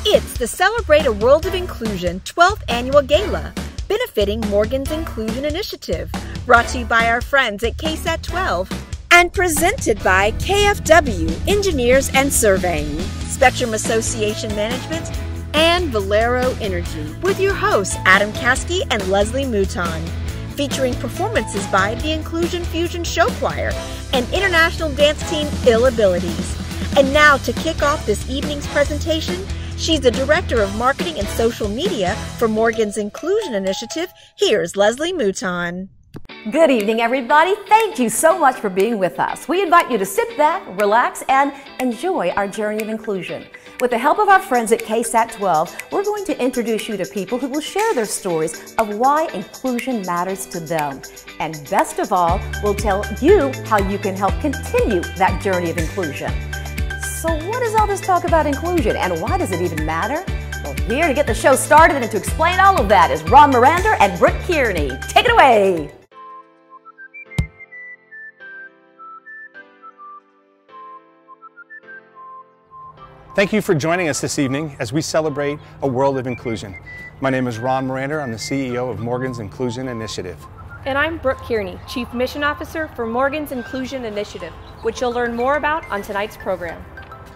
It's the Celebrate a World of Inclusion 12th Annual Gala, benefiting Morgan's Inclusion Initiative, brought to you by our friends at KSAT12 and presented by KFW Engineers and Surveying, Spectrum Association Management, and Valero Energy, with your hosts Adam Caskey and Leslie Mouton, featuring performances by the Inclusion Fusion Show Choir and international dance team Ill Abilities. And now to kick off this evening's presentation, she's the Director of Marketing and Social Media for Morgan's Inclusion Initiative. Here's Leslie Mouton. Good evening, everybody. Thank you so much for being with us. We invite you to sit back, relax, and enjoy our journey of inclusion. With the help of our friends at KSAT12, we're going to introduce you to people who will share their stories of why inclusion matters to them. And best of all, we'll tell you how you can help continue that journey of inclusion. So what is all this talk about inclusion, and why does it even matter? Well, here to get the show started and to explain all of that is Ron Miranda and Brooke Kearney. Take it away. Thank you for joining us this evening as we celebrate a world of inclusion. My name is Ron Miranda. I'm the CEO of Morgan's Inclusion Initiative. And I'm Brooke Kearney, Chief Mission Officer for Morgan's Inclusion Initiative, which you'll learn more about on tonight's program.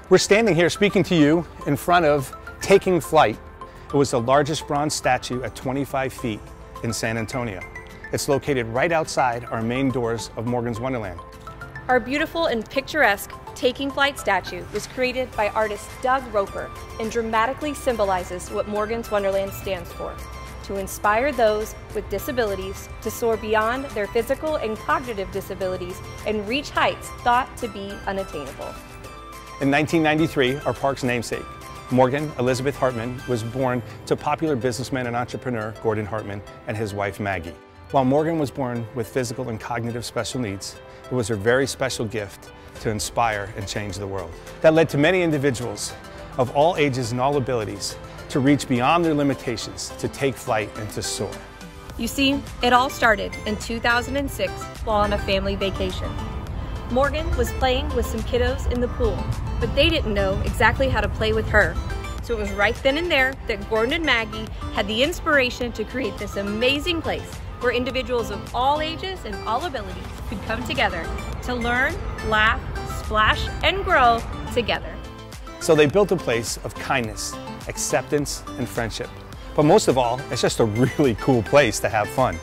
We're standing here speaking to you in front of Taking Flight. It was the largest bronze statue at 25 feet in San Antonio. It's located right outside our main doors of Morgan's Wonderland. Our beautiful and picturesque Taking Flight statue was created by artist Doug Roper and dramatically symbolizes what Morgan's Wonderland stands for: to inspire those with disabilities to soar beyond their physical and cognitive disabilities and reach heights thought to be unattainable. In 1993, our park's namesake, Morgan Elizabeth Hartman, was born to popular businessman and entrepreneur Gordon Hartman and his wife Maggie. While Morgan was born with physical and cognitive special needs, it was her very special gift to inspire and change the world. That led to many individuals of all ages and all abilities to reach beyond their limitations, to take flight and to soar. You see, it all started in 2006 while on a family vacation. Morgan was playing with some kiddos in the pool, but they didn't know exactly how to play with her. So it was right then and there that Gordon and Maggie had the inspiration to create this amazing place where individuals of all ages and all abilities could come together to learn, laugh, splash, and grow together. So they built a place of kindness, acceptance, and friendship. But most of all, it's just a really cool place to have fun.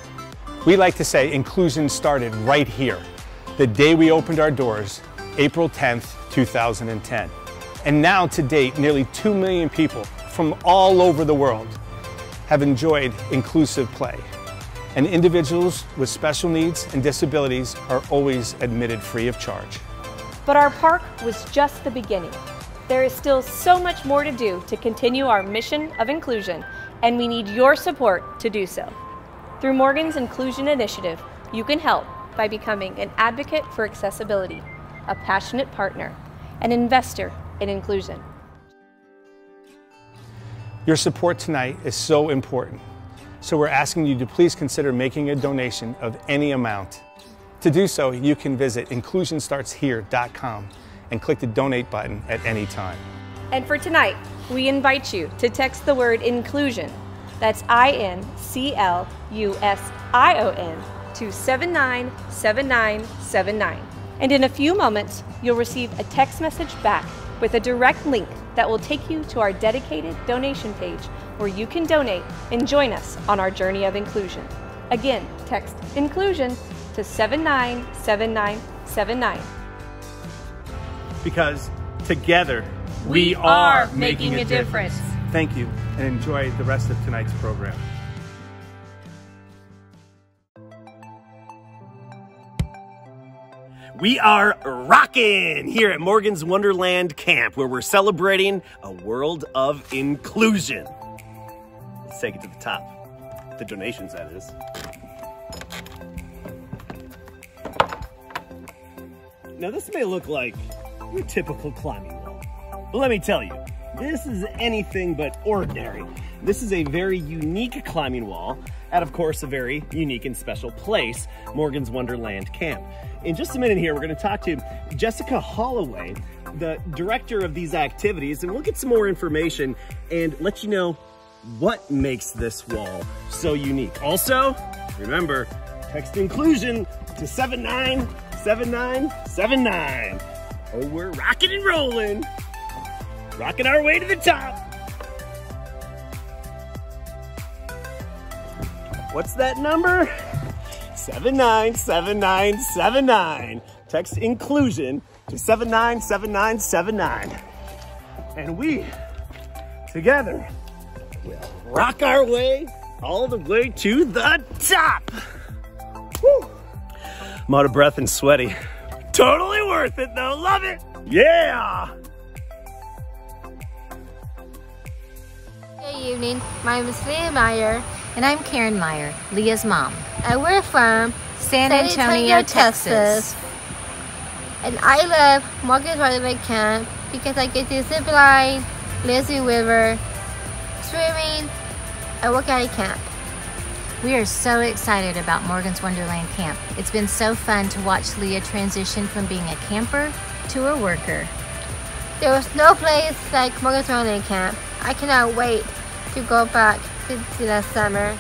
We like to say inclusion started right here, the day we opened our doors, April 10th, 2010. And now to date, nearly 2 million people from all over the world have enjoyed inclusive play. And individuals with special needs and disabilities are always admitted free of charge. But our park was just the beginning. There is still so much more to do to continue our mission of inclusion, and we need your support to do so. Through Morgan's Inclusion Initiative, you can help by becoming an advocate for accessibility, a passionate partner, an investor in inclusion. Your support tonight is so important, so we're asking you to please consider making a donation of any amount. To do so, you can visit inclusionstartshere.com and click the donate button at any time. And for tonight, we invite you to text the word inclusion, that's INCLUSION, to 797979. And in a few moments, you'll receive a text message back with a direct link that will take you to our dedicated donation page where you can donate and join us on our journey of inclusion. Again, text inclusion to 797979. Because together, we are making a difference. Thank you, and enjoy the rest of tonight's program. We are rocking here at Morgan's Wonderland Camp, where we're celebrating a world of inclusion. Let's take it to the top. The donations, that is. Now, this may look like your typical climbing wall, but let me tell you, this is anything but ordinary. This is a very unique climbing wall at, of course, a very unique and special place, Morgan's Wonderland Camp. In just a minute here, we're going to talk to Jessica Holloway, the director of these activities, and we'll get some more information and let you know what makes this wall so unique. Also, remember, text inclusion to 797979. Oh, we're rocking and rolling. Rocking our way to the top. What's that number? 797979. Text inclusion to 797979. And we, together, will rock our way all the way to the top. Woo. I'm out of breath and sweaty. Totally worth it though, love it. Yeah. Good evening, my name is Leah Meyer. And I'm Karen Meyer, Leah's mom. And we're from San Antonio, Texas. And I love Morgan's Wonderland Camp because I get to zip line, lazy river, swimming, and work at a camp. We are so excited about Morgan's Wonderland Camp. It's been so fun to watch Leah transition from being a camper to a worker. There was no place like Morgan's Wonderland Camp. I cannot wait to go back to that summer.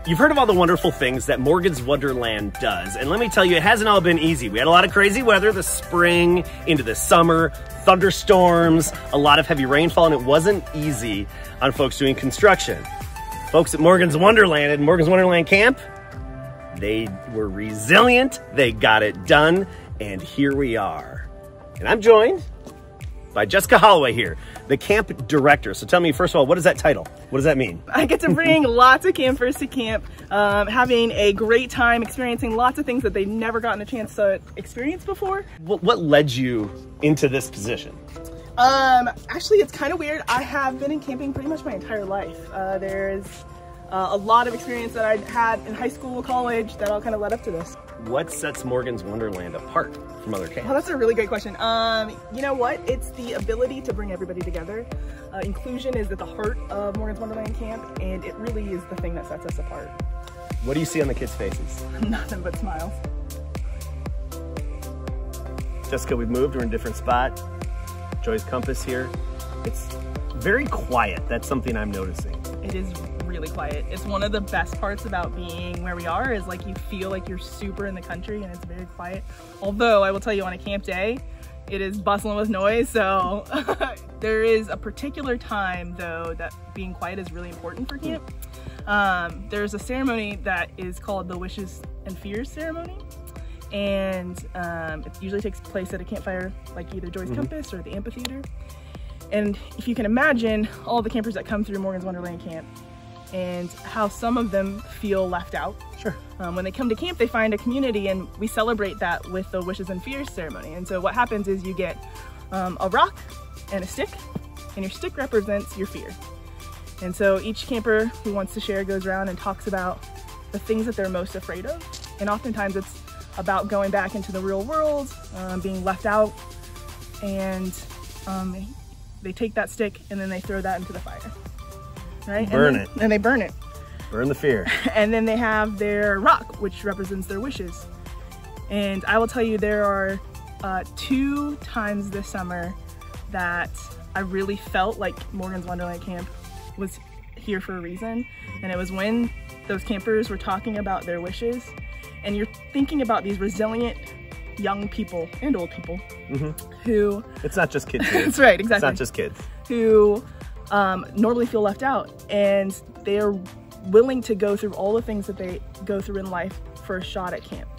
You've heard of all the wonderful things that Morgan's Wonderland does, and let me tell you, it hasn't all been easy. We had a lot of crazy weather the spring into the summer, thunderstorms, a lot of heavy rainfall, and it wasn't easy on folks doing construction. Folks at Morgan's Wonderland and Morgan's Wonderland Camp, they were resilient, they got it done, and here we are. And I'm joined by Jessica Holloway here, the camp director. So tell me, first of all, what is that title? What does that mean? I get to bring lots of campers to camp, having a great time, experiencing lots of things that they've never gotten a chance to experience before. What led you into this position? Actually, it's kind of weird. I have been in camping pretty much my entire life. There's a lot of experience that I had in high school, college, that all kind of led up to this. What sets Morgan's Wonderland apart from other camps? Well, that's a really great question. You know what? It's the ability to bring everybody together. Inclusion is at the heart of Morgan's Wonderland Camp, and it really is the thing that sets us apart. What do you see on the kids' faces? Nothing but smiles. Jessica, we've moved. We're in a different spot. Joy's compass here. It's very quiet. That's something I'm noticing. It is really quiet. It's one of the best parts about being where we are is like you feel like you're super in the country and it's very quiet. Although I will tell you, on a camp day, it is bustling with noise. So there is a particular time though that being quiet is really important for camp. There's a ceremony that is called the Wishes and Fears ceremony. And it usually takes place at a campfire like either Joy's Compass or the amphitheater. And if you can imagine all the campers that come through Morgan's Wonderland Camp and how some of them feel left out. Sure. When they come to camp, they find a community, and we celebrate that with the Wishes and Fears ceremony. And so what happens is you get a rock and a stick, and your stick represents your fear. And so each camper who wants to share goes around and talks about the things that they're most afraid of. And oftentimes it's about going back into the real world, being left out, and they take that stick and then they throw that into the fire, right? Burn it. And they burn it. Burn the fear. And then they have their rock, which represents their wishes. And I will tell you, there are 2 times this summer that I really felt like Morgan's Wonderland Camp was here for a reason. And it was when those campers were talking about their wishes, and you're thinking about these resilient young people and old people who... It's not just kids. That's right, exactly. It's not just kids. Who normally feel left out, and they are willing to go through all the things that they go through in life for a shot at camp.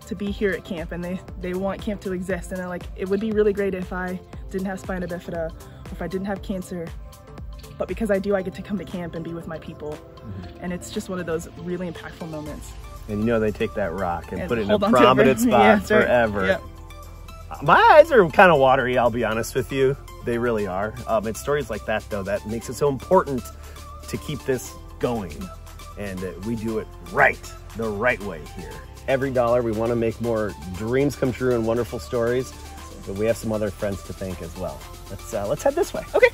To be here at camp, and they want camp to exist, and they're like, it would be really great if I didn't have spina bifida, or if I didn't have cancer, but because I do, I get to come to camp and be with my people. And it's just one of those really impactful moments. And you know they take that rock and put it in a hold on to it prominent spot yeah, that's right. forever. Yep. My eyes are kind of watery, I'll be honest with you. They really are. It's stories like that, though, that makes it so important to keep this going. And we do it right, the right way here. Every dollar, we want to make more dreams come true and wonderful stories. But we have some other friends to thank as well. Let's head this way. Okay.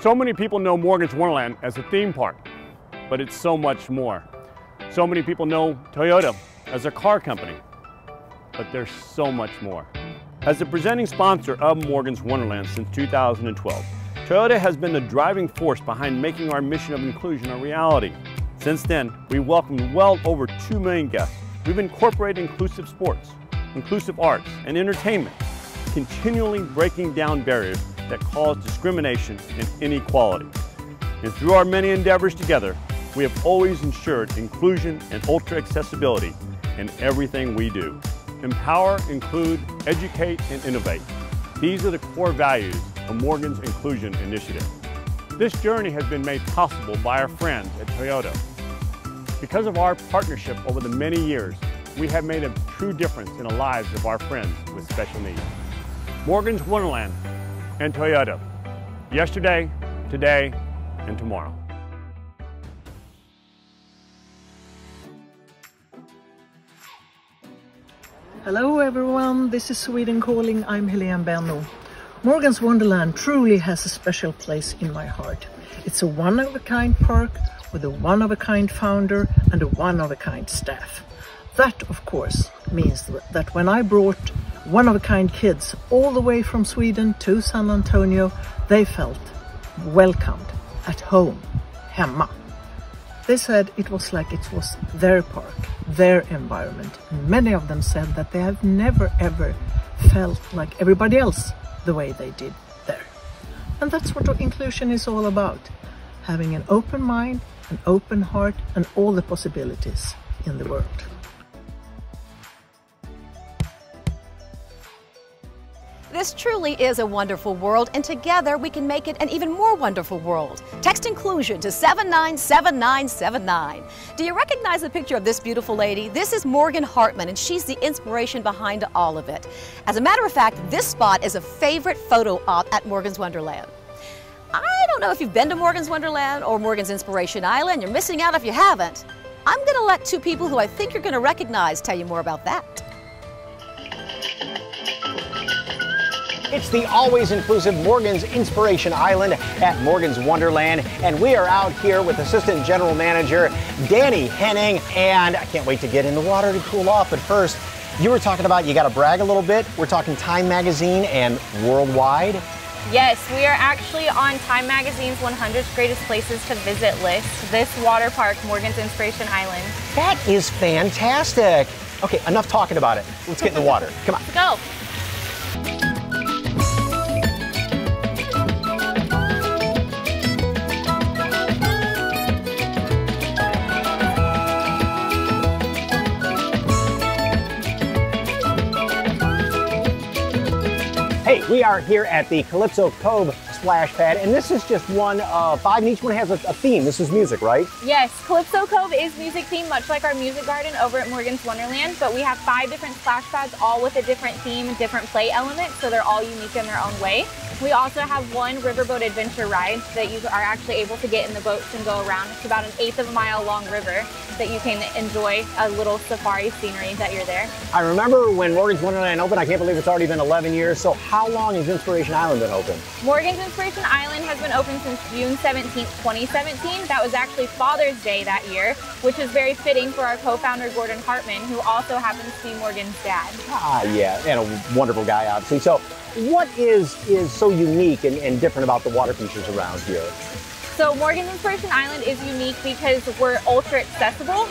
So many people know Morgan's Wonderland as a theme park, but it's so much more. So many people know Toyota as a car company, but there's so much more. As the presenting sponsor of Morgan's Wonderland since 2012, Toyota has been the driving force behind making our mission of inclusion a reality. Since then, we welcomed well over 2 million guests. We've incorporated inclusive sports, inclusive arts, and entertainment, continually breaking down barriers that cause discrimination and inequality. And through our many endeavors together, we have always ensured inclusion and ultra accessibility in everything we do. Empower, include, educate, and innovate. These are the core values of Morgan's Inclusion Initiative. This journey has been made possible by our friends at Toyota. Because of our partnership over the many years, we have made a true difference in the lives of our friends with special needs. Morgan's Wonderland and Toyota. Yesterday, today, and tomorrow. Hello everyone, this is Sweden calling. I'm Helene Benno. Morgan's Wonderland truly has a special place in my heart. It's a one-of-a-kind park with a one-of-a-kind founder and a one-of-a-kind staff. That, of course, means that when I brought one-of-a-kind kids all the way from Sweden to San Antonio, they felt welcomed, at home, hemma. They said it was like it was their park, their environment. And many of them said that they have never ever felt like everybody else the way they did there. And that's what inclusion is all about. Having an open mind, an open heart, and all the possibilities in the world. This truly is a wonderful world, and together we can make it an even more wonderful world. Text inclusion to 797979. Do you recognize the picture of this beautiful lady? This is Morgan Hartman, and she's the inspiration behind all of it. As a matter of fact, this spot is a favorite photo op at Morgan's Wonderland. I don't know if you've been to Morgan's Wonderland or Morgan's Inspiration Island. You're missing out if you haven't. I'm going to let two people who I think you're going to recognize tell you more about that. It's the always inclusive Morgan's Inspiration Island at Morgan's Wonderland, and we are out here with Assistant General Manager Danny Henning, and I can't wait to get in the water to cool off. But first, you were talking about you got to brag a little bit. We're talking Time Magazine and worldwide. Yes, we are actually on Time Magazine's 100 Greatest Places to Visit list. This water park, Morgan's Inspiration Island. That is fantastic. Okay, enough talking about it. Let's get in the water. Come on. Let's go. Hey, we are here at the Calypso Cove splash pad, and this is just one of 5, and each one has a theme. This is music, right? Yes, Calypso Cove is music themed, much like our music garden over at Morgan's Wonderland, but we have 5 different splash pads, all with a different theme, different play element, so they're all unique in their own way. We also have one riverboat adventure ride that you are actually able to get in the boats and go around. It's about 1/8 of a mile long river that you can enjoy a little safari scenery that you're there. I remember when Morgan's Wonderland opened. I can't believe it's already been 11 years. So how long has Inspiration Island been open? Morgan's Inspiration Island has been open since June 17th, 2017. That was actually Father's Day that year, which is very fitting for our co-founder Gordon Hartman, who also happens to be Morgan's dad. Ah, yeah, and a wonderful guy, obviously. So what is so unique and different about the water features around here? So Morgan's Inspiration Island is unique because we're ultra accessible.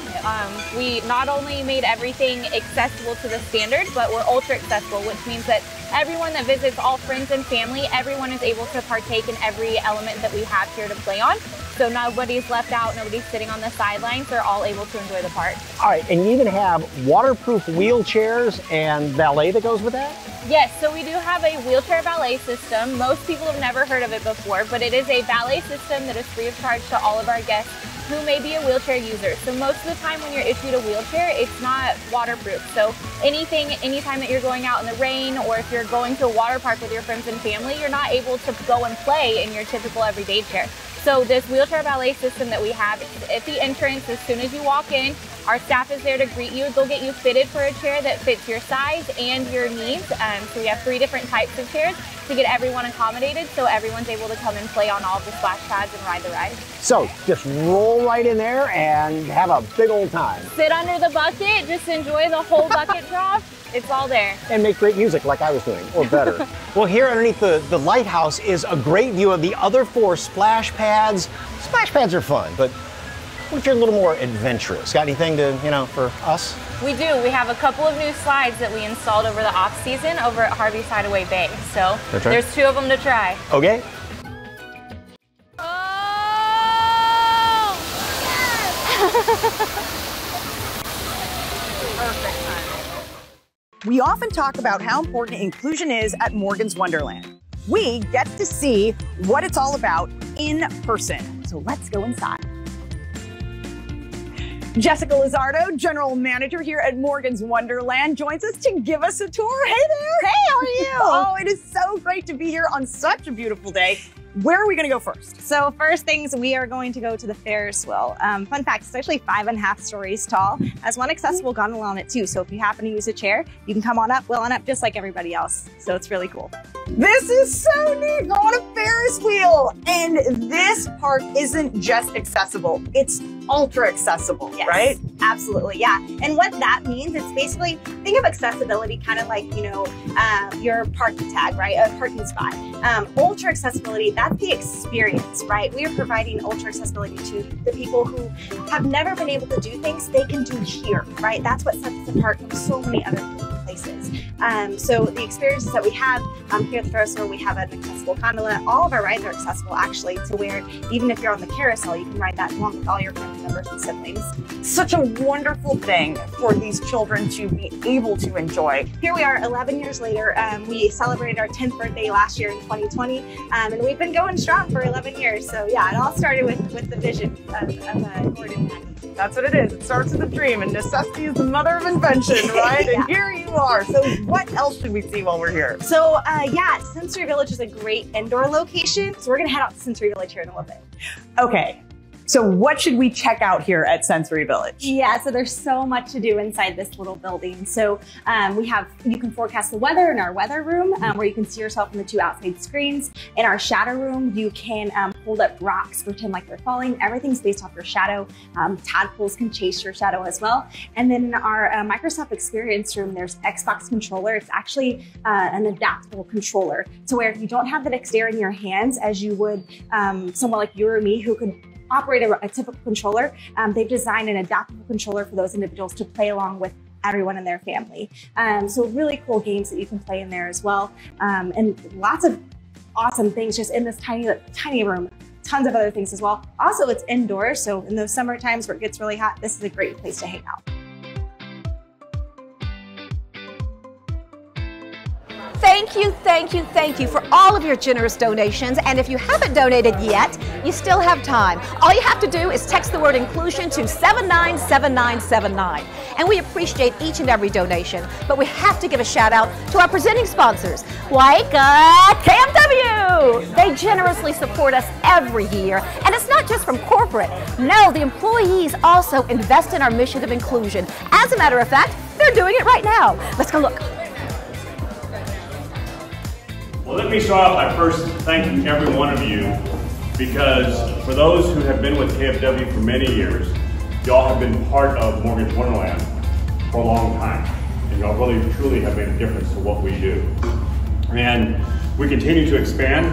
We not only made everything accessible to the standard, but we're ultra accessible, which means that everyone that visits, all friends and family, everyone is able to partake in every element that we have here to play on. So nobody's left out, nobody's sitting on the sidelines, they're all able to enjoy the park. All right, and you even have waterproof wheelchairs and ballet that goes with that? Yes, so we do have a wheelchair ballet system. Most people have never heard of it before, but it is a ballet system that is free of charge to all of our guests who may be a wheelchair user. So most of the time when you're issued a wheelchair, it's not waterproof. So anytime that you're going out in the rain, or if you're going to a water park with your friends and family, you're not able to go and play in your typical everyday chair. So this wheelchair ballet system that we have at the entrance, as soon as you walk in, our staff is there to greet you. They'll get you fitted for a chair that fits your size and your needs. So we have 3 different types of chairs to get everyone accommodated, so everyone's able to come and play on all of the splash pads and ride the ride. So just roll right in there and have a big old time. Sit under the bucket, just enjoy the whole bucket drop. It's all there. And make great music like I was doing, or better. Well, here underneath the lighthouse is a great view of the other 4 splash pads. Splash pads are fun, but what if you're a little more adventurous? Got anything to, for us? We do. We have a couple of new slides that we installed over the off season over at Harvey's Hideaway Bay. So there's 2 of them to try. Okay. Oh! Perfect time. We often talk about how important inclusion is at Morgan's Wonderland. We get to see what it's all about in person. So let's go inside. Jessica Lizardo, General Manager here at Morgan's Wonderland, joins us to give us a tour. Hey there! Hey, how are you? Oh, it is so great to be here on such a beautiful day. Where are we going to go first? So first things, we are going to go to the Ferris wheel. Fun fact, it's actually 5.5 stories tall. Has one accessible gondola on it too. So if you happen to use a chair, you can come on up, wheel on up just like everybody else. So it's really cool. This is so neat. We're on a Ferris wheel. And this park isn't just accessible. It's ultra accessible, yes, right? Absolutely, yeah. And what that means, it's basically, think of accessibility kind of like, your parking tag, right? A parking spot. Ultra accessibility, that's the experience, right? We are providing ultra accessibility to the people who have never been able to do things they can do here, right? That's what sets us apart from so many other places. So the experiences that we have here at the Ferris wheel, we have an accessible gondola. All of our rides are accessible actually, to where even if you're on the carousel, you can ride that along with all your family members and siblings. Such a wonderful thing for these children to be able to enjoy. Here we are 11 years later. We celebrated our 10th birthday last year in 2020, and we've been going strong for 11 years. So yeah, it all started with the vision of Gordon Mackey. That's what it is. It starts with a dream, and necessity is the mother of invention, right? Yeah. And here you are. So what else should we see while we're here? So yeah, Sensory Village is a great indoor location. So we're gonna head out to Sensory Village here in a little bit. Okay. So what should we check out here at Sensory Village? Yeah, so there's so much to do inside this little building. So you can forecast the weather in our weather room, where you can see yourself in the 2 outside screens. In our shadow room, you can hold up rocks, pretend like they're falling. Everything's based off your shadow. Tadpoles can chase your shadow as well. And then in our Microsoft Experience room, there's Xbox controller. It's actually an adaptable controller, to where if you don't have the dexterity in your hands as you would someone like you or me who could operate a typical controller, they've designed an adaptable controller for those individuals to play along with everyone in their family. So really cool games that you can play in there as well. And lots of awesome things just in this tiny room. Tons of other things as well. Also, it's indoors, so in those summer times where it gets really hot, this is a great place to hang out. Thank you, thank you, thank you for all of your generous donations. And if you haven't donated yet, you still have time. All you have to do is text the word inclusion to 797979. And we appreciate each and every donation. But we have to give a shout out to our presenting sponsors, like KMW. They generously support us every year. And it's not just from corporate. No, the employees also invest in our mission of inclusion. As a matter of fact, they're doing it right now. Let's go look. Well, let me start off by first thanking every one of you, because for those who have been with KFW for many years, y'all have been part of Morgan's Wonderland for a long time, and y'all really truly have made a difference to what we do. And we continue to expand,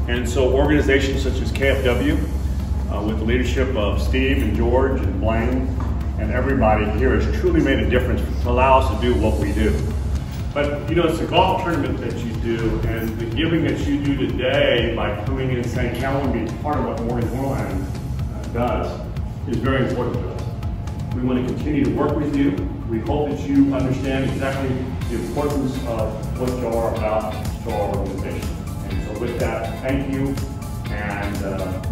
and so organizations such as KFW with the leadership of Steve and George and Blaine and everybody here has truly made a difference to allow us to do what we do. But you know, it's a golf tournament that you do, and the giving that you do today by coming in and saying, "I want to be part of what Morgan's Wonderland does," is very important to us. We want to continue to work with you. We hope that you understand exactly the importance of what you are about to our organization. And so with that, thank you, and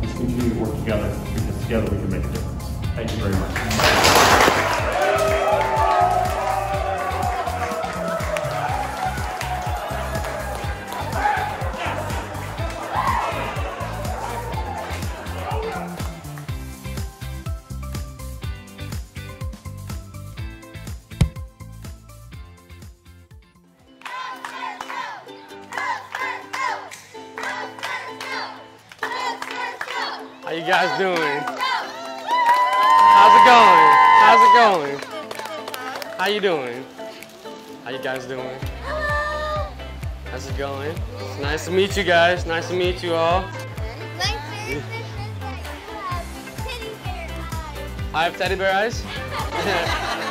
let's continue to work together, because together we can make a difference. Thank you very much. How you guys doing? How's it going? How's it going? How you doing? How you guys doing? How's it going? It's nice to meet you guys. Nice to meet you all. I have teddy bear eyes?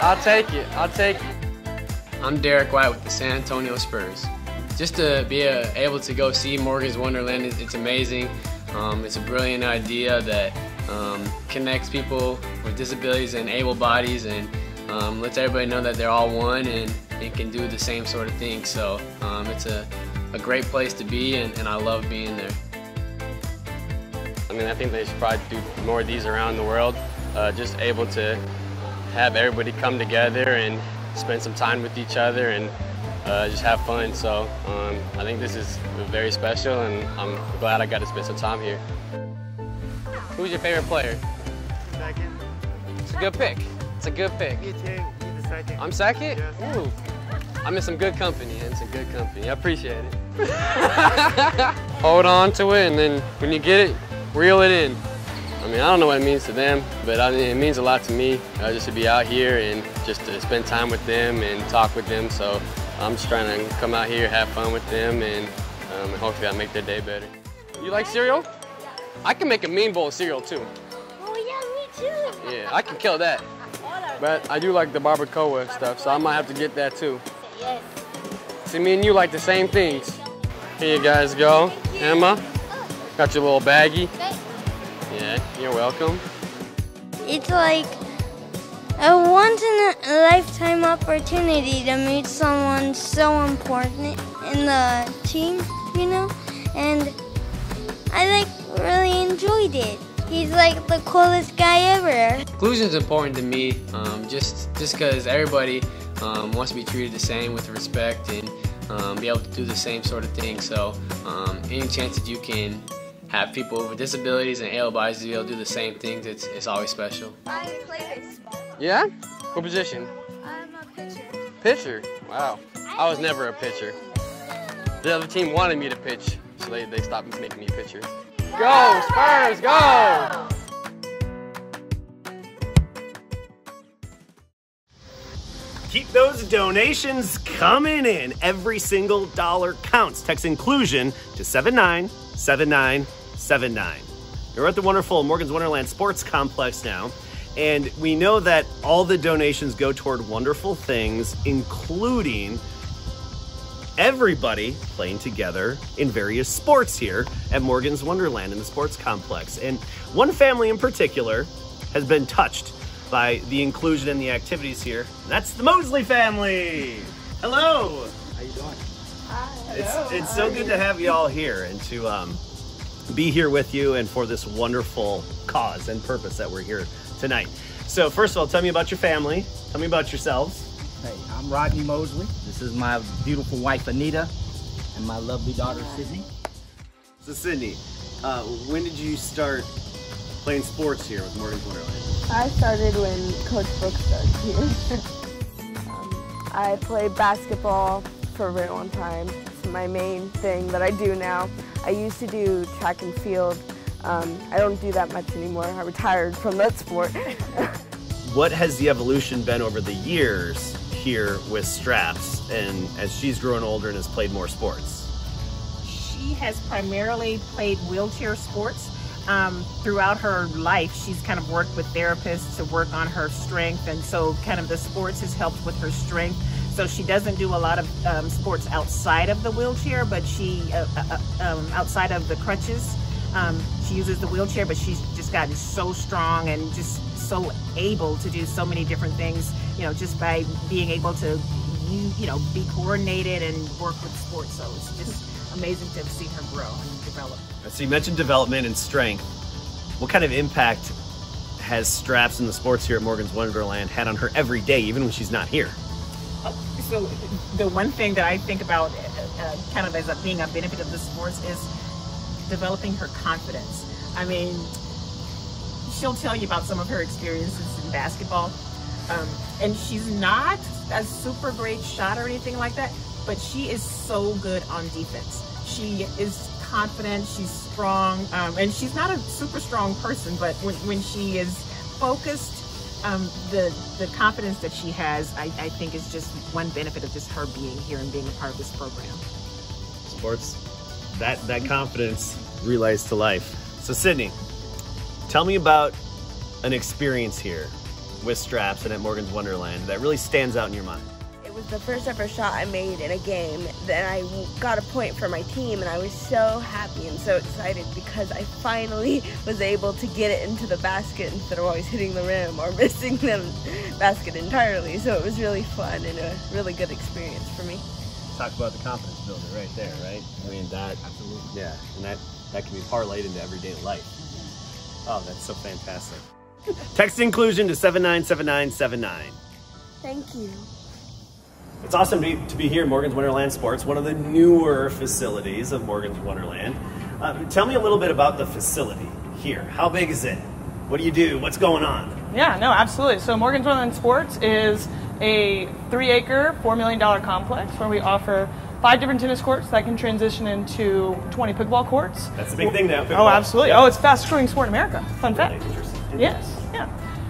I'll take it. I'll take it. I'm Derek White with the San Antonio Spurs. Just to be able to go see Morgan's Wonderland, it's amazing. It's a brilliant idea that connects people with disabilities and able bodies, and lets everybody know that they're all one and can do the same sort of thing. So it's a great place to be, and I love being there. I mean, I think they should probably do more of these around the world. Just able to have everybody come together and spend some time with each other and just have fun. So I think this is very special, and I'm glad I got to spend some time here. Who's your favorite player? Second. It's a good pick. It's a good pick. Me too. You're the second. I'm second? Yes. Ooh. I'm in some good company, and some good company. I appreciate it. Hold on to it, and then when you get it, reel it in. I mean, I don't know what it means to them, but I mean, it means a lot to me just to be out here and just to spend time with them and talk with them. So I'm just trying to come out here, have fun with them, and hopefully I'll make their day better. You like cereal? I can make a mean bowl of cereal too. Oh yeah, me too. Yeah, I can kill that. But I do like the barbacoa stuff, so I might have to get that too. Yes. See, me and you like the same things. Here you guys go. Emma, got your little baggie. Yeah, you're welcome. It's like a once-in-a-lifetime opportunity to meet someone so important in the team, you know? And I really enjoyed it. He's like the coolest guy ever. Inclusion is important to me, just because everybody wants to be treated the same with respect and be able to do the same sort of thing. So any chance that you can have people with disabilities and able bodies to be able to do the same things, it's always special. I play baseball. Yeah? What position? I'm a pitcher. Pitcher? Wow. I was never a pitcher. The other team wanted me to pitch, so they stopped making me a pitcher. Go, Spurs, go! Keep those donations coming in. Every single dollar counts. Text inclusion to 797979. We're at the wonderful Morgan's Wonderland Sports Complex now, and we know that all the donations go toward wonderful things, including everybody playing together in various sports here at Morgan's Wonderland in the Sports Complex. And one family in particular has been touched by the inclusion and the activities here. And that's the Mosley family. Hello. How you doing? Hi. It's so good to have you all here and to be here with you and for this wonderful cause and purpose that we're here tonight. So first of all, tell me about your family. Tell me about yourselves. Hey, I'm Rodney Mosley. This is my beautiful wife, Anita, and my lovely daughter, Sydney. So Sydney, when did you start playing sports here with Morgan's Wonderland? I started when Coach Brooks started here. I played basketball for a very long time. It's my main thing that I do now. I used to do track and field. I don't do that much anymore. I retired from that sport. What has the evolution been over the years here with Straps, and as she's grown older and has played more sports? She has primarily played wheelchair sports. throughout her life, she's kind of worked with therapists to work on her strength, and so kind of the sports has helped with her strength. So she doesn't do a lot of sports outside of the wheelchair, but she, outside of the crutches, she uses the wheelchair, but she's just gotten so strong and just so able to do so many different things, you know, just by being able to, you know, be coordinated and work with sports. So it's just amazing to have seen her grow and develop. So you mentioned development and strength. What kind of impact has straps in the sports here at Morgan's Wonderland had on her every day, even when she's not here? So the one thing that I think about kind of as being a benefit of the sports is developing her confidence. I mean, she'll tell you about some of her experiences in basketball, and she's not a super great shot or anything like that, but she is so good on defense. She is confident, she's strong, and she's not a super strong person, but when she is focused, the confidence that she has, I think is just one benefit of just her being here and being a part of this program. Sports, that confidence relays to life. So Sydney, tell me about an experience here with straps and at Morgan's Wonderland that really stands out in your mind. It was the first ever shot I made in a game. Then I got a point for my team, and I was so happy and so excited because I finally was able to get it into the basket instead of always hitting the rim or missing the basket entirely. So it was really fun and a really good experience for me. Talk about the confidence builder right there, right? I mean, that, absolutely. Yeah, and that can be parlayed into everyday life. Oh, that's so fantastic. Text inclusion to 797979. Thank you. It's awesome to be here at Morgan's Wonderland Sports, one of the newer facilities of Morgan's Wonderland. Tell me a little bit about the facility here. How big is it? What do you do? What's going on? Yeah, no, absolutely. So Morgan's Wonderland Sports is a 3-acre, $4 million complex where we offer 5 different tennis courts that can transition into 20 pickleball courts. That's a big thing now, pickleball. Oh, absolutely. Yeah. Oh, it's the fastest growing sport in America. Fun fact. Really interesting. Yes, yeah.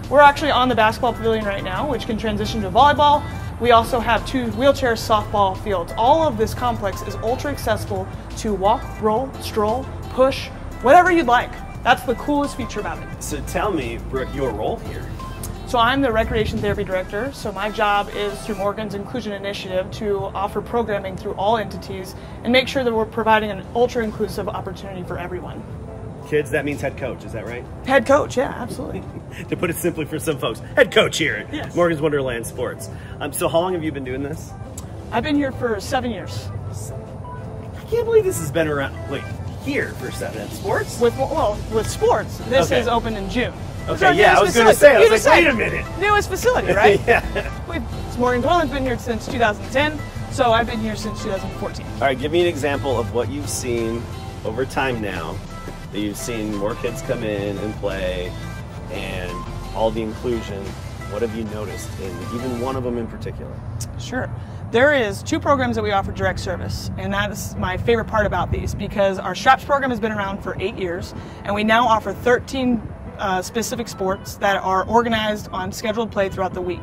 We're actually on the basketball pavilion right now, which can transition to volleyball. We also have 2 wheelchair softball fields. All of this complex is ultra accessible to walk, roll, stroll, push, whatever you'd like. That's the coolest feature about it. So tell me, Brooke, your role here. So I'm the Recreation Therapy Director. So my job is through Morgan's Inclusion Initiative to offer programming through all entities and make sure that we're providing an ultra inclusive opportunity for everyone. Kids, that means head coach, is that right? Head coach, yeah, absolutely. To put it simply for some folks, head coach here at Yes. Morgan's Wonderland Sports. So how long have you been doing this? I've been here for 7 years. I can't believe this has been around, wait, here for 7 sports? With sports, this Okay. is open in June. Okay, yeah, I was going to say, I was like, wait a minute. Newest facility, right? Yeah. Morgan's Wonderland's been here since 2010, so I've been here since 2014. All right, give me an example of what you've seen over time now, that you've seen more kids come in and play, and all the inclusion. What have you noticed in even one of them in particular? Sure. There is 2 programs that we offer direct service, and that is my favorite part about these because our Straps program has been around for 8 years, and we now offer 13 specific sports that are organized on scheduled play throughout the week.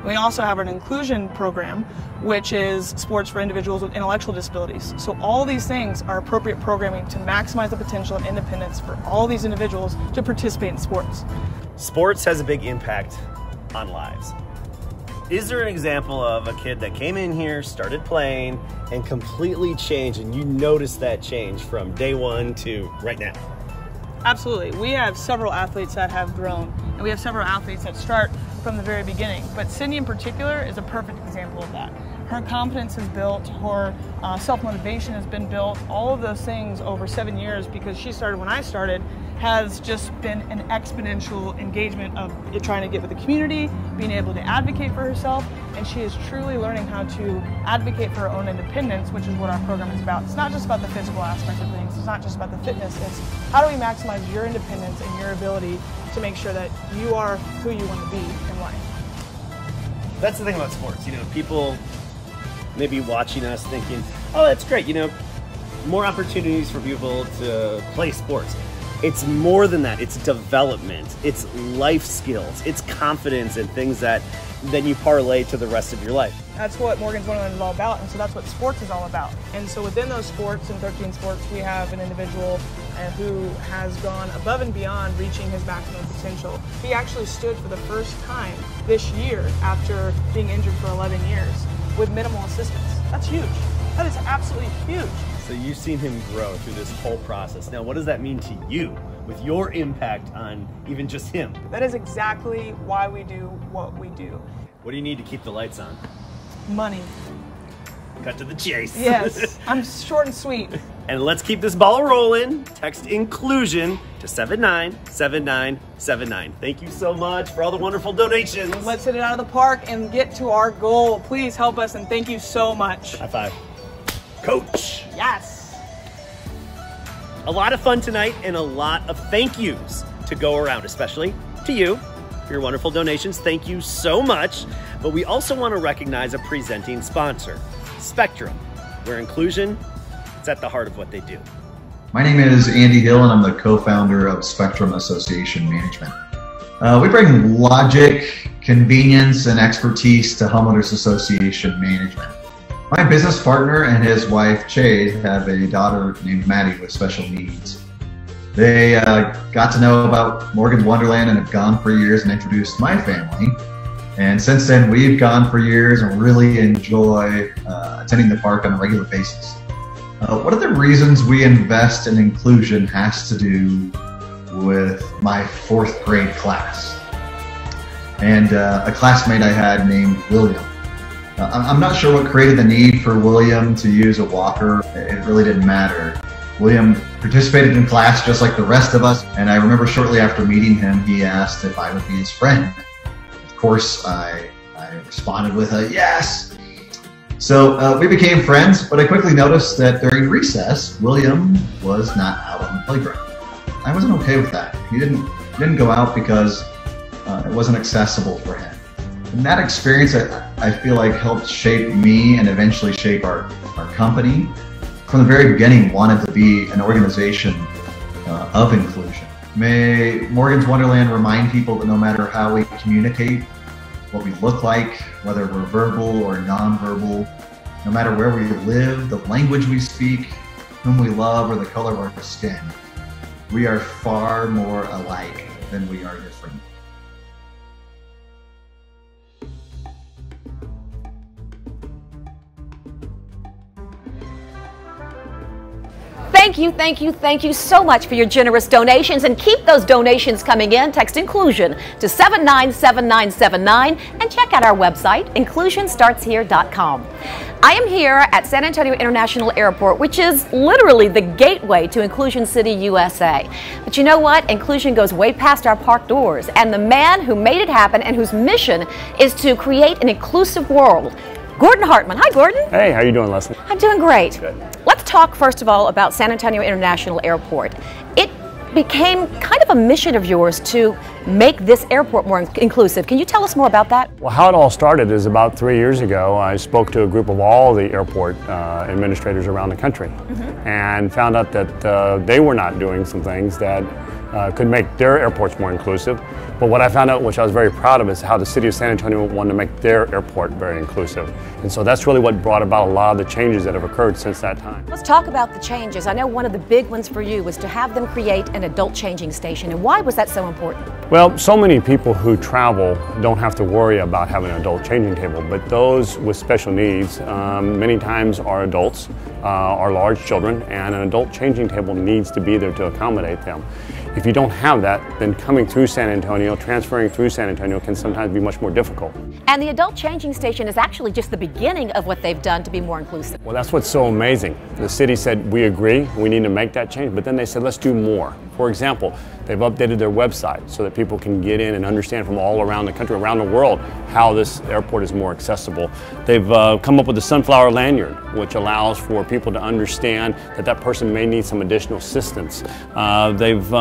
We also have an inclusion program, which is sports for individuals with intellectual disabilities. So all these things are appropriate programming to maximize the potential and independence for all these individuals to participate in sports. Sports has a big impact on lives. Is there an example of a kid that came in here, started playing, and completely changed, and you noticed that change from day one to right now? Absolutely. We have several athletes that have grown, and we have several athletes that start from the very beginning. But Cindy in particular is a perfect example of that. Her confidence is built, her self-motivation has been built, all of those things over 7 years because she started when I started has just been an exponential engagement of trying to get with the community, being able to advocate for herself, and she is truly learning how to advocate for her own independence, which is what our program is about. It's not just about the physical aspect of things, it's not just about the fitness, it's how do we maximize your independence and your ability to make sure that you are who you want to be in life. That's the thing about sports, you know, people maybe watching us thinking, oh, that's great, you know, more opportunities for people to play sports. It's more than that. It's development. It's life skills. It's confidence and things that then you parlay to the rest of your life. That's what Morgan's Wonderland is all about, and so that's what sports is all about. And so within those sports, and 13 sports, we have an individual and who has gone above and beyond reaching his maximum potential. He actually stood for the first time this year after being injured for 11 years with minimal assistance. That's huge. That is absolutely huge. So you've seen him grow through this whole process. Now, what does that mean to you with your impact on even just him? That is exactly why we do what we do. What do you need to keep the lights on? Money. Cut to the chase. Yes, I'm short and sweet. And let's keep this ball rolling. Text inclusion to 797979. Thank you so much for all the wonderful donations. Let's hit it out of the park and get to our goal. Please help us, and thank you so much. High five. Coach. Yes. A lot of fun tonight and a lot of thank yous to go around, especially to you for your wonderful donations. Thank you so much. But we also want to recognize a presenting sponsor, Spectrum, where inclusion is at the heart of what they do. My name is Andy Hill, and I'm the co-founder of Spectrum Association Management. We bring logic, convenience, and expertise to homeowners association management. My business partner and his wife, Chade, have a daughter named Maddie with special needs. They got to know about Morgan's Wonderland and have gone for years and introduced my family. And since then, we've gone for years and really enjoy attending the park on a regular basis. One of the reasons we invest in inclusion has to do with my 4th grade class and a classmate I had named William. I'm not sure what created the need for William to use a walker. It really didn't matter. William participated in class just like the rest of us, and I remember shortly after meeting him, he asked if I would be his friend. Of course, I responded with a yes. So we became friends, but I quickly noticed that during recess, William was not out on the playground. I wasn't okay with that. He didn't go out because it wasn't accessible for him. And that experience, I feel like, helped shape me and eventually shape our company. From the very beginning, wanted to be an organization of inclusion. May Morgan's Wonderland remind people that no matter how we communicate, what we look like, whether we're verbal or nonverbal, no matter where we live, the language we speak, whom we love, or the color of our skin, we are far more alike than we are different. Thank you so much for your generous donations, and keep those donations coming in. Text inclusion to 797979 and check out our website, inclusionstartshere.com. I am here at San Antonio International Airport, which is literally the gateway to Inclusion City, USA. But you know what? Inclusion goes way past our park doors, and the man who made it happen and whose mission is to create an inclusive world, Gordon Hartman. Hi, Gordon. Hey, how you doing, Leslie? I'm doing great. Good. Let's talk first of all about San Antonio International Airport. It became kind of a mission of yours to make this airport more inclusive. Can you tell us more about that? Well, how it all started is about 3 years ago. I spoke to a group of all the airport administrators around the country and found out that they were not doing some things that could make their airports more inclusive. But what I found out, which I was very proud of, is how the city of San Antonio wanted to make their airport very inclusive. And so that's really what brought about a lot of the changes that have occurred since that time. Let's talk about the changes. I know one of the big ones for you was to have them create an adult changing station. And why was that so important? Well, so many people who travel don't have to worry about having an adult changing table, but those with special needs many times are adults, are large children, and an adult changing table needs to be there to accommodate them. If you don't have that, then coming through San Antonio, transferring through San Antonio can sometimes be much more difficult. And the adult changing station is actually just the beginning of what they've done to be more inclusive. Well, that's what's so amazing. The city said, we agree, we need to make that change, but then they said, let's do more. For example, they've updated their website so that people can get in and understand from all around the country, around the world, how this airport is more accessible. They've come up with the sunflower lanyard, which allows for people to understand that that person may need some additional assistance. They've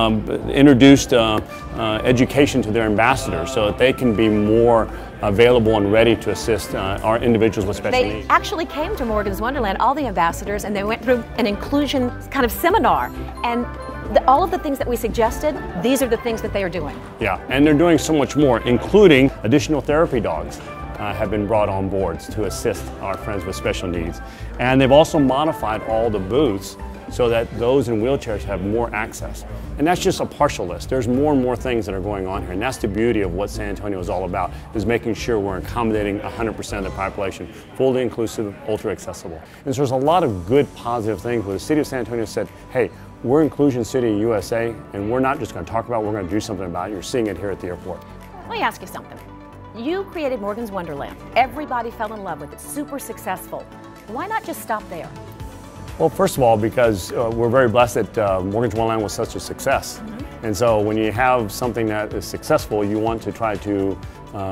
introduced education to their ambassadors so that they can be more available and ready to assist our individuals with special needs. They actually came to Morgan's Wonderland, all the ambassadors, and they went through an inclusion kind of seminar. And all of the things that we suggested, these are the things that they are doing. Yeah, and they're doing so much more, including additional therapy dogs have been brought on boards to assist our friends with special needs. And they've also modified all the booths so that those in wheelchairs have more access. And that's just a partial list. There's more and more things that are going on here, and that's the beauty of what San Antonio is all about, is making sure we're accommodating 100% of the population, fully inclusive, ultra accessible. And so there's a lot of good positive things where the city of San Antonio said, hey, we're Inclusion City USA, and we're not just going to talk about it, we're going to do something about it. You're seeing it here at the airport. Let me ask you something. You created Morgan's Wonderland. Everybody fell in love with it, super successful. Why not just stop there? Well, first of all, because we're very blessed that Morgan's Wonderland was such a success. And so when you have something that is successful, you want to try to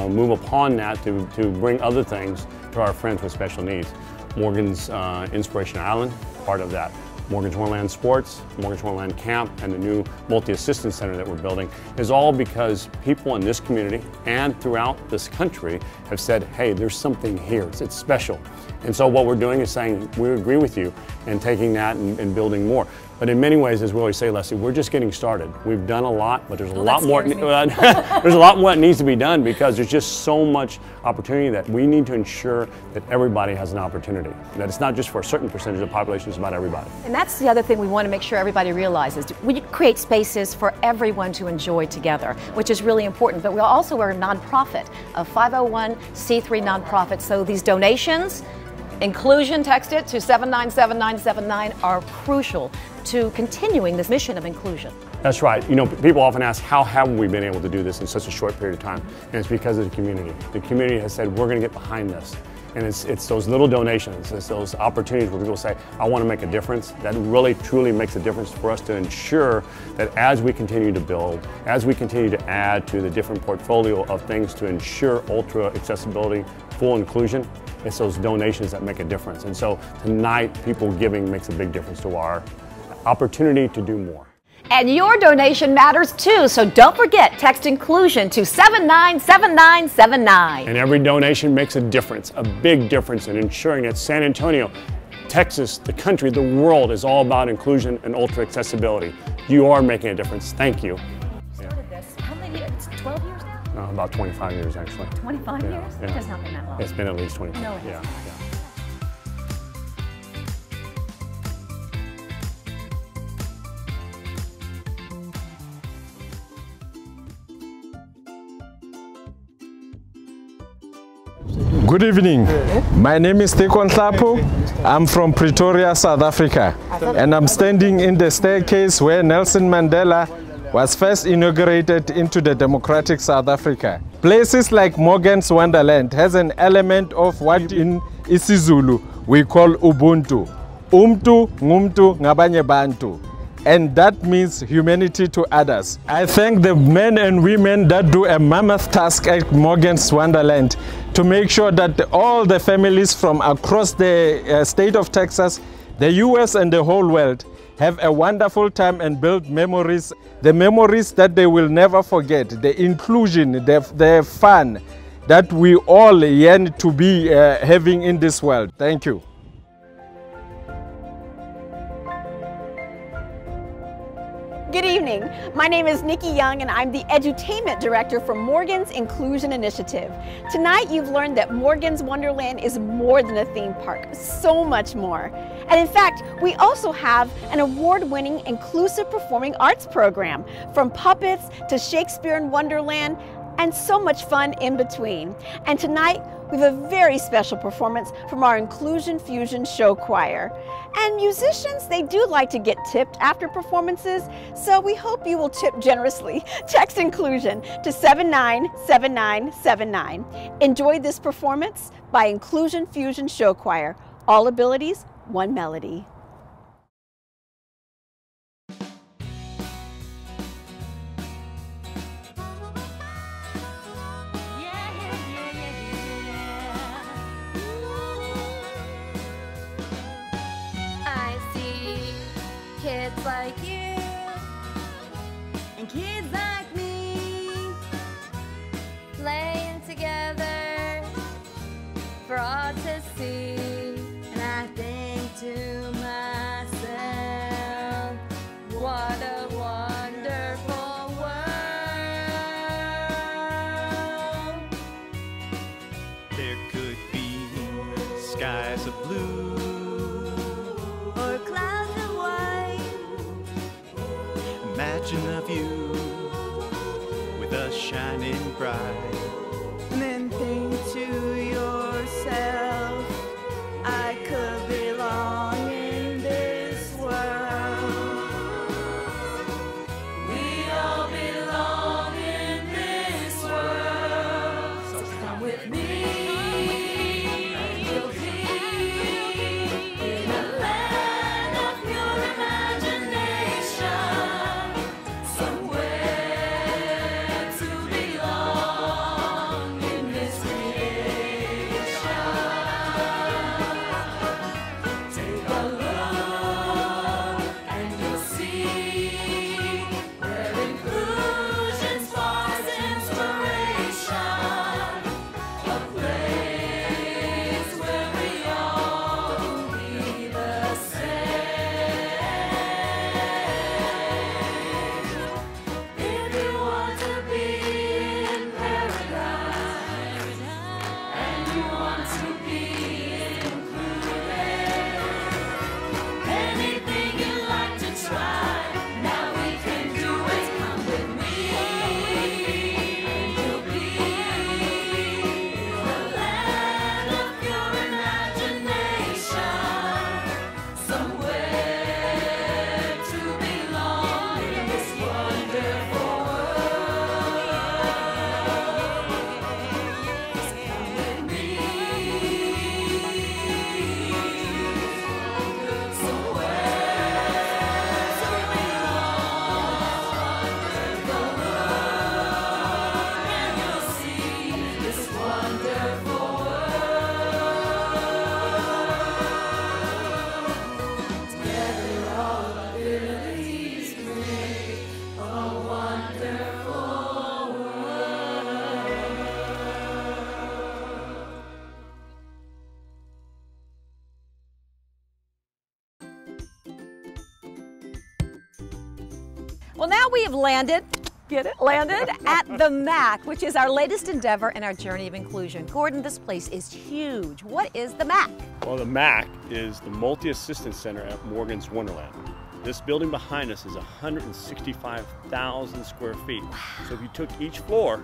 move upon that to bring other things to our friends with special needs. Morgan's Inspiration Island, part of that. Morgan's Wonderland Sports, Morgan's Wonderland Camp, and the new multi-assistance center that we're building is all because people in this community and throughout this country have said, hey, there's something here, it's special. And so what we're doing is saying, we agree with you, and taking that and building more. But in many ways, as we always say, Leslie, we're just getting started. We've done a lot, but there's a lot more. There's a lot more that needs to be done, because there's just so much opportunity that we need to ensure that everybody has an opportunity. That it's not just for a certain percentage of the population, it's about everybody. And that's the other thing we want to make sure everybody realizes. We create spaces for everyone to enjoy together, which is really important. But we also are a nonprofit, a 501c3 nonprofit. So these donations, inclusion, text it to 797979, are crucial to continuing this mission of inclusion. That's right. You know, people often ask, how have we been able to do this in such a short period of time? And it's because of the community. The community has said, we're going to get behind this. And it's those little donations, it's those opportunities where people say, I want to make a difference. That really, truly makes a difference for us to ensure that as we continue to build, as we continue to add to the different portfolio of things to ensure ultra accessibility, full inclusion, it's those donations that make a difference. And so tonight, people giving makes a big difference to our opportunity to do more. And your donation matters too, so don't forget, text inclusion to 797979. And every donation makes a difference, a big difference in ensuring that San Antonio, Texas, the country, the world is all about inclusion and ultra accessibility. You are making a difference. Thank you. Started this, how many years? It's 12 years now? About 25 years, actually. 25 years? Yeah. It has not been that long. It's been at least 25. No, it hasn't. Yeah. Good evening. My name is Tekon Tlapo. I'm from Pretoria, South Africa, and I'm standing in the staircase where Nelson Mandela was first inaugurated into the democratic South Africa. Places like Morgan's Wonderland has an element of what in isiZulu we call Ubuntu. Umtu ngumtu ngabanye bantu. And that means humanity to others. I thank the men and women that do a mammoth task at Morgan's Wonderland to make sure that all the families from across the state of Texas, the US and the whole world have a wonderful time and build memories, the memories that they will never forget, the inclusion, the fun that we all yearn to be having in this world. Thank you. Good evening. My name is Nikki Young, and I'm the Edutainment Director for Morgan's Inclusion Initiative. Tonight, you've learned that Morgan's Wonderland is more than a theme park, so much more. And in fact, we also have an award-winning inclusive performing arts program, from puppets to Shakespeare in Wonderland, and so much fun in between. And tonight, we have a very special performance from our Inclusion Fusion Show Choir. And musicians, they do like to get tipped after performances, so we hope you will tip generously. Text inclusion to 797979. Enjoy this performance by Inclusion Fusion Show Choir. All abilities, one melody. Kids like you and kids like me playing together for all to see, and I think to myself, what a wonderful world. There could be skies of blue or clouds of white, reflection of you with us shining bright. And then think to yourself, I could belong in this world. We all belong in this world. So come with me. You'll be in a land of pure imagination, somewhere to belong in this creation. Take a look and you'll see where inclusion sparks inspiration, a place where we all be the same. If you want to be in paradise and you want to be included, anything you like to try, now we can do it. Come with me, and you'll be in a land of pure imagination, somewhere to belong in this wonderful Well, now we have landed, landed at the MAC, which is our latest endeavor in our journey of inclusion. Gordon, this place is huge. What is the MAC? Well, the MAC is the Multi-Assistance Center at Morgan's Wonderland. This building behind us is 165,000 square feet. So if you took each floor,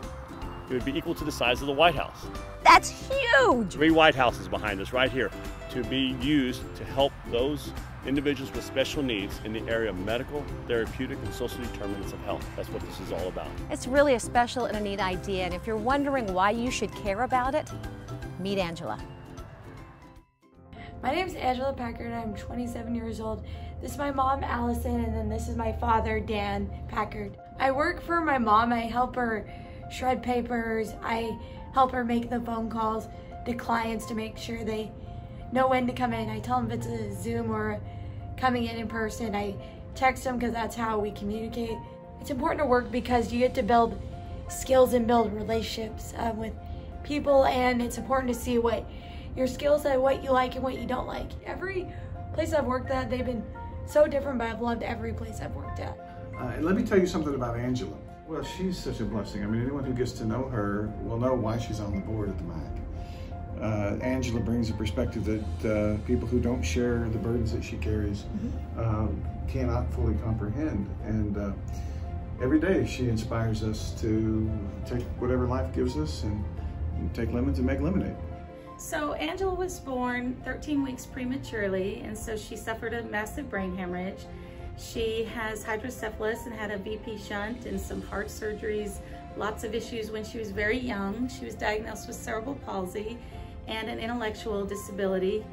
it would be equal to the size of the White House. That's huge! 3 White Houses behind us right here to be used to help those individuals with special needs in the area of medical, therapeutic, and social determinants of health. That's what this is all about. It's really a special and a neat idea, and if you're wondering why you should care about it, meet Angela. My name is Angela Packard. I'm 27 years old. This is my mom, Allison, and then this is my father, Dan Packard. I work for my mom. I help her shred papers. I help her make the phone calls to clients to make sure they know when to come in. I tell them if it's a Zoom or coming in person. I text them because that's how we communicate. It's important to work because you get to build skills and build relationships with people, and it's important to see what your skills are, what you like and what you don't like. Every place I've worked at, they've been so different, but I've loved every place I've worked at. And let me tell you something about Angela. Well, she's such a blessing. I mean, anyone who gets to know her will know why she's on the board at the MAC. Angela brings a perspective that people who don't share the burdens that she carries cannot fully comprehend. And every day she inspires us to take whatever life gives us and take lemons and make lemonade. So Angela was born 13 weeks prematurely, and so she suffered a massive brain hemorrhage. She has hydrocephalus and had a VP shunt and some heart surgeries, lots of issues when she was very young. She was diagnosed with cerebral palsy and an intellectual disability.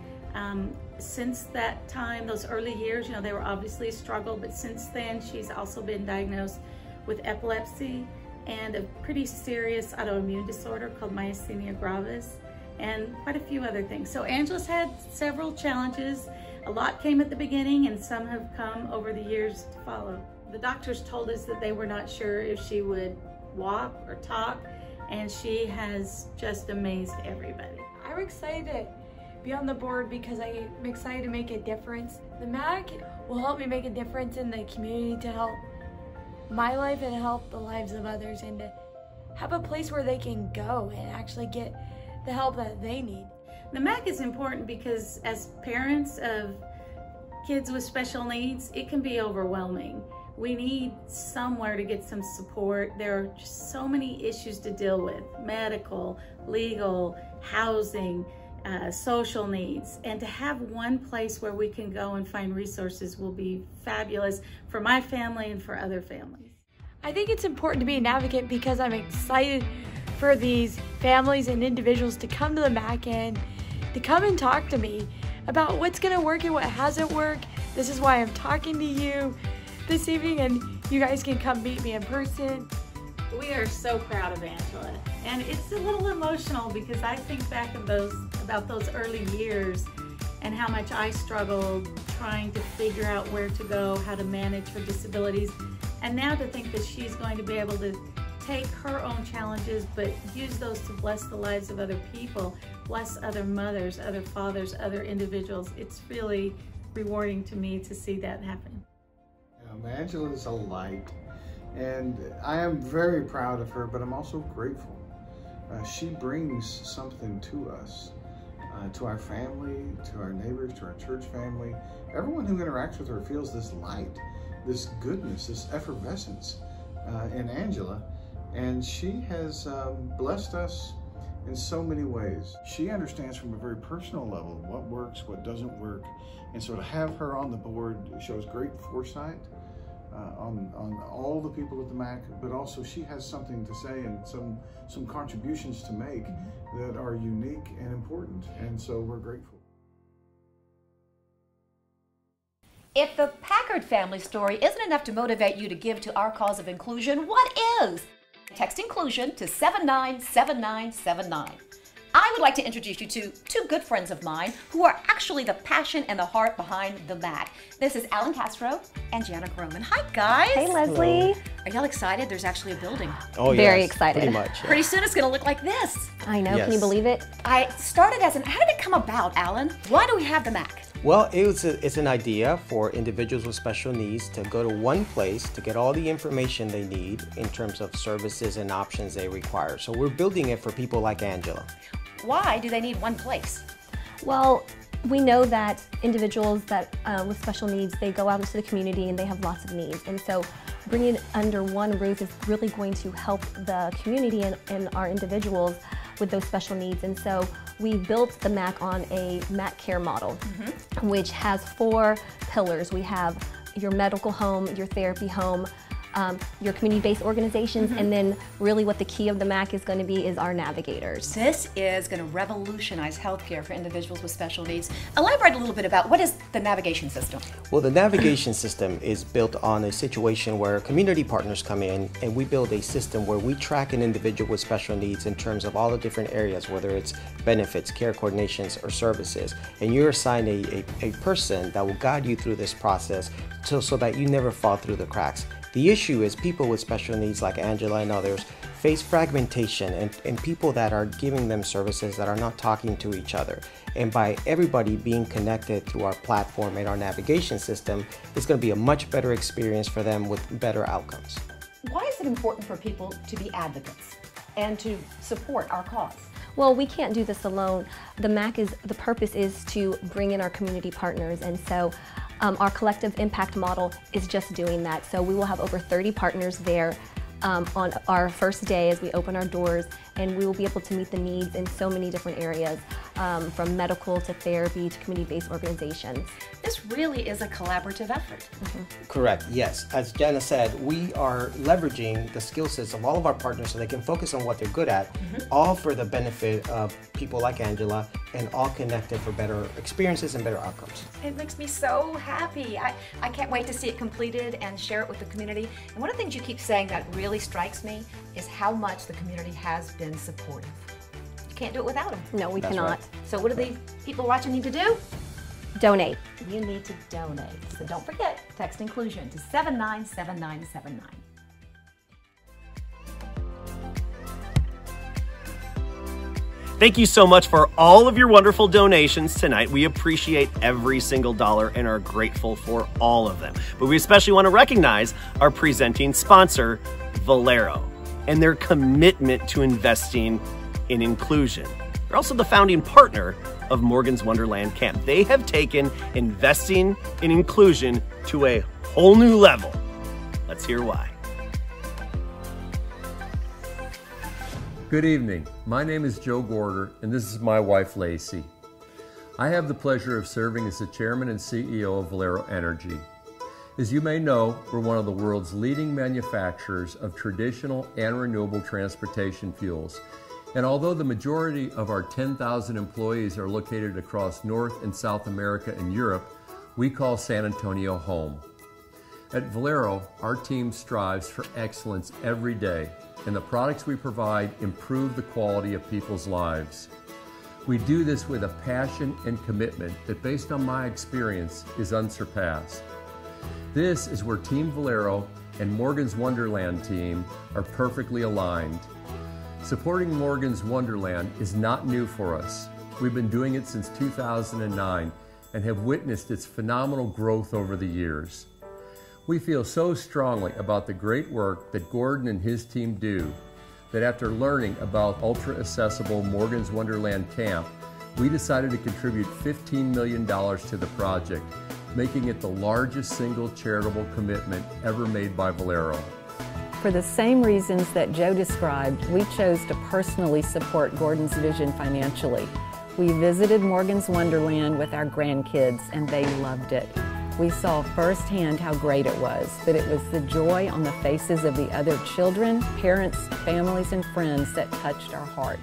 Since that time, those early years, they were obviously a struggle, but since then she's also been diagnosed with epilepsy and a pretty serious autoimmune disorder called myasthenia gravis, and quite a few other things. So Angela's had several challenges. A lot came at the beginning and some have come over the years to follow. The doctors told us that they were not sure if she would walk or talk, and she has just amazed everybody. I'm excited to be on the board because I'm excited to make a difference. The MAC will help me make a difference in the community to help my life and help the lives of others, and to have a place where they can go and actually get the help that they need. The MAC is important because as parents of kids with special needs, it can be overwhelming We need somewhere to get some support. There are just so many issues to deal with: medical, legal, housing, social needs. And to have one place where we can go and find resources will be fabulous for my family and for other families. I think it's important to be an advocate because I'm excited for these families and individuals to come to the MAC and to come and talk to me about what's gonna work and what hasn't worked. This is why I'm talking to you this evening, and you guys can come meet me in person. We are so proud of Angela, and it's a little emotional because I think back of about those early years and how much I struggled trying to figure out where to go, how to manage her disabilities, and now to think that she's going to be able to take her own challenges but use those to bless the lives of other people, bless other mothers, other fathers, other individuals. It's really rewarding to me to see that happen. Angela is a light, and I am very proud of her, but I'm also grateful. She brings something to us, to our family, to our neighbors, to our church family. Everyone who interacts with her feels this light, this goodness, this effervescence in Angela, and she has blessed us in so many ways. She understands from a very personal level what works, what doesn't work, and so to have her on the board shows great foresight on all the people at the MAC, but also she has something to say and some contributions to make that are unique and important, and so we're grateful. If the Packard family story isn't enough to motivate you to give to our cause of inclusion, what is? Text inclusion to 797979. I would like to introduce you to two good friends of mine who are actually the passion and the heart behind the MAC. This is Alan Castro and Jana Groman. Hi, guys. Hey, Leslie. Hello. Are y'all excited? There's actually a building. Oh, Very yes, excited. Pretty much. Yeah. Pretty soon it's going to look like this. I know. Yes. Can you believe it? I started as how did it come about, Alan? Why do we have the MAC? Well, it's an idea for individuals with special needs to go to one place to get all the information they need in terms of services and options they require. So we're building it for people like Angela. Why do they need one place? Well, we know that individuals that with special needs, they go out into the community and they have lots of needs. And so bringing it under one roof is really going to help the community and our individuals with those special needs. And so we built the MAC on a MAC care model, which has 4 pillars. We have your medical home, your therapy home, your community-based organizations, and then really what the key of the MAC is going to be is our navigators. This is going to revolutionize healthcare for individuals with special needs. Elaborate a little bit about what is the navigation system? Well, the navigation system is built on a situation where community partners come in and we build a system where we track an individual with special needs in terms of all the different areas, whether it's benefits, care coordinations, or services. And you're assigned a person that will guide you through this process so that you never fall through the cracks. The issue is people with special needs like Angela and others face fragmentation and people that are giving them services that are not talking to each other. And by everybody being connected through our platform and our navigation system, it's going to be a much better experience for them with better outcomes. Why is it important for people to be advocates and to support our cause? Well, we can't do this alone. The purpose is to bring in our community partners, and so our collective impact model is just doing that. So we will have over 30 partners there on our first day as we open our doors, and we will be able to meet the needs in so many different areas, from medical to therapy to community-based organizations. This really is a collaborative effort. Correct, yes. As Jana said, we are leveraging the skill sets of all of our partners so they can focus on what they're good at, all for the benefit of people like Angela, and all connected for better experiences and better outcomes. It makes me so happy. I can't wait to see it completed and share it with the community. And one of the things you keep saying that really strikes me is how much the community has been supportive. You can't do it without them. No, we cannot. Right. So what do the people watching need to do? Donate. You need to donate. So don't forget, text inclusion to 797979. Thank you so much for all of your wonderful donations tonight. We appreciate every single dollar and are grateful for all of them. But we especially want to recognize our presenting sponsor, Valero, and their commitment to investing in inclusion. They're also the founding partner of Morgan's Wonderland Camp. They have taken investing in inclusion to a whole new level. Let's hear why. Good evening. My name is Joe Gorder, and this is my wife, Lacey. I have the pleasure of serving as the chairman and CEO of Valero Energy. As you may know, we're one of the world's leading manufacturers of traditional and renewable transportation fuels. And although the majority of our 10,000 employees are located across North and South America and Europe, we call San Antonio home. At Valero, our team strives for excellence every day, and the products we provide improve the quality of people's lives. We do this with a passion and commitment that, based on my experience, is unsurpassed. This is where Team Valero and Morgan's Wonderland team are perfectly aligned. Supporting Morgan's Wonderland is not new for us. We've been doing it since 2009 and have witnessed its phenomenal growth over the years. We feel so strongly about the great work that Gordon and his team do that after learning about ultra-accessible Morgan's Wonderland Camp, we decided to contribute $15 million to the project, making it the largest single charitable commitment ever made by Valero. For the same reasons that Joe described, we chose to personally support Gordon's vision financially. We visited Morgan's Wonderland with our grandkids, and they loved it. We saw firsthand how great it was, but it was the joy on the faces of the other children, parents, families, and friends that touched our hearts.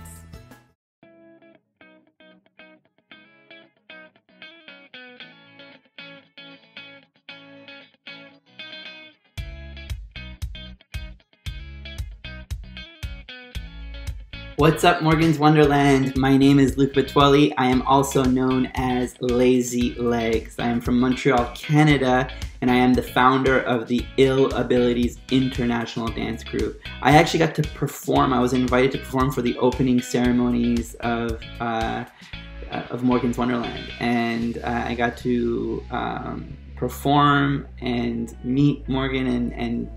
What's up, Morgan's Wonderland? My name is Luc Vittuoli. I am also known as Lazy Legs. I am from Montreal, Canada, and I am the founder of the Ill Abilities International Dance Crew. I actually got to perform. I was invited to perform for the opening ceremonies of Morgan's Wonderland, and I got to perform and meet Morgan and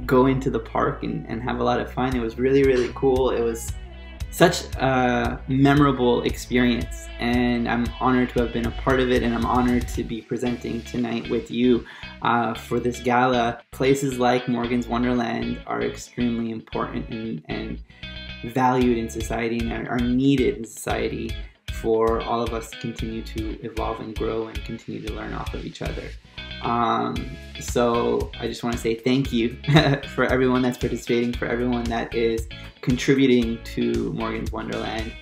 go into the park and have a lot of fun. It was really, really cool. It was such a memorable experience, and I'm honored to have been a part of it, and I'm honored to be presenting tonight with you for this gala. Places like Morgan's Wonderland are extremely important and valued in society and are needed in society for all of us to continue to evolve and grow and continue to learn off of each other. So I just want to say thank you for everyone that's participating, for everyone that is contributing to Morgan's Wonderland,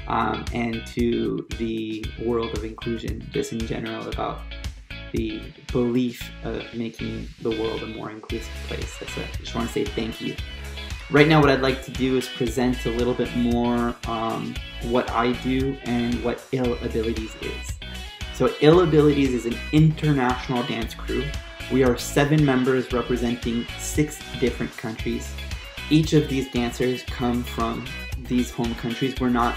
and to the world of inclusion just in general, about the belief of making the world a more inclusive place. I just want to say thank you. Right now what I'd like to do is present a little bit more what I do and what Ill Abilities is. So Ill Abilities is an international dance crew. We are 7 members representing 6 different countries. Each of these dancers come from these home countries. We're not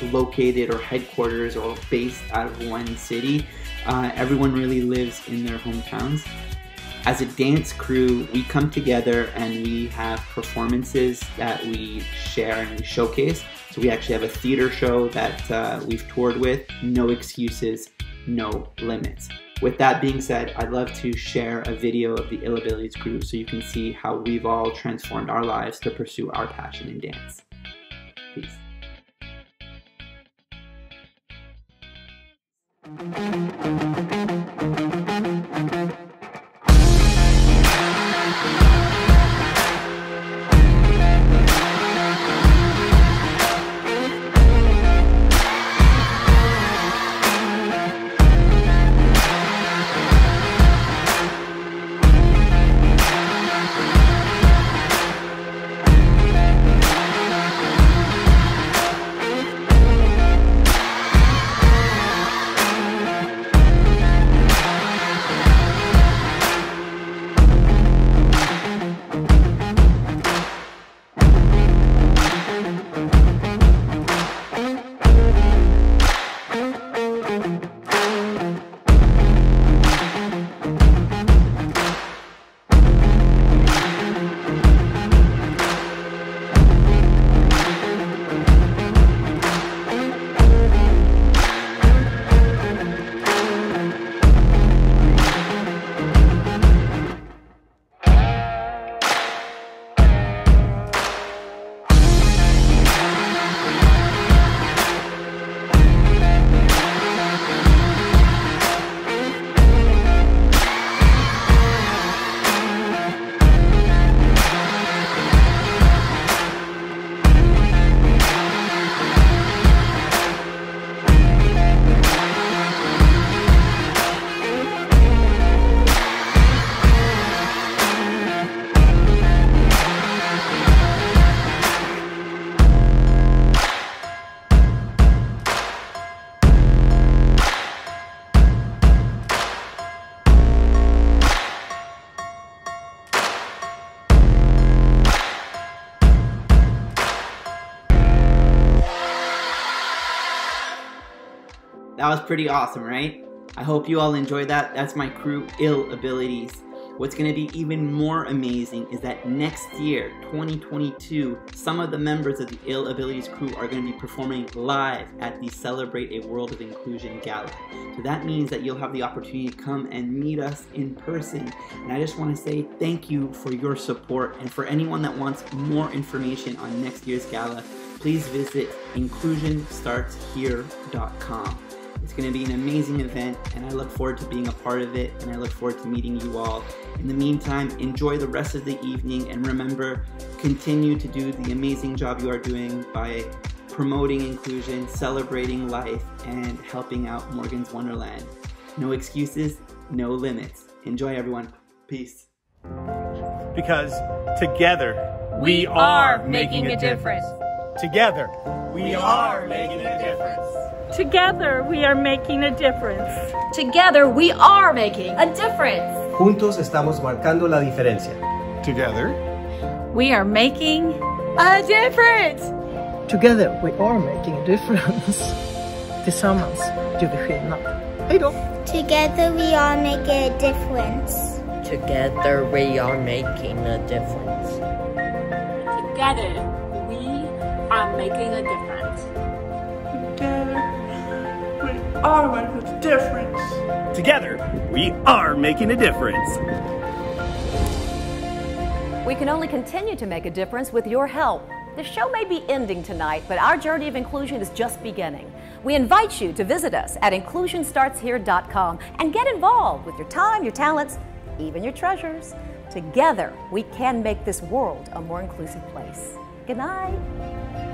located or headquarters or based out of one city. Everyone really lives in their hometowns. As a dance crew, we come together and we have performances that we share and we showcase. So we actually have a theater show that we've toured with, No Excuses, No Limits. With that being said, I'd love to share a video of the Ill Abilities crew so you can see how we've all transformed our lives to pursue our passion in dance. Peace. that was pretty awesome, right? I hope you all enjoyed that. That's my crew, Ill Abilities. What's going to be even more amazing is that next year, 2022, some of the members of the Ill Abilities crew are going to be performing live at the Celebrate a World of Inclusion Gala. So that means that you'll have the opportunity to come and meet us in person. And I just want to say thank you for your support. And for anyone that wants more information on next year's gala, please visit inclusionstartshere.com. It's going to be an amazing event, and I look forward to being a part of it, and I look forward to meeting you all. In the meantime, enjoy the rest of the evening, and remember, continue to do the amazing job you are doing by promoting inclusion, celebrating life, and helping out Morgan's Wonderland. No excuses, no limits. Enjoy, everyone. Peace. Because together, we are making a difference. Together, we are making a difference. Together, we are making a difference. Together, we are making a difference. Juntos estamos marcando la diferencia. Together, we are making a difference. Together, we are making a difference. Tillsammans gör vi skillnad. Hej då! Together, we are making a difference. Together, we are making a difference. Together, we are making a difference. together, we are making a difference. We can only continue to make a difference with your help. The show may be ending tonight, but our journey of inclusion is just beginning. We invite you to visit us at inclusionstartshere.com and get involved with your time, your talents, even your treasures. Together, we can make this world a more inclusive place. Good night.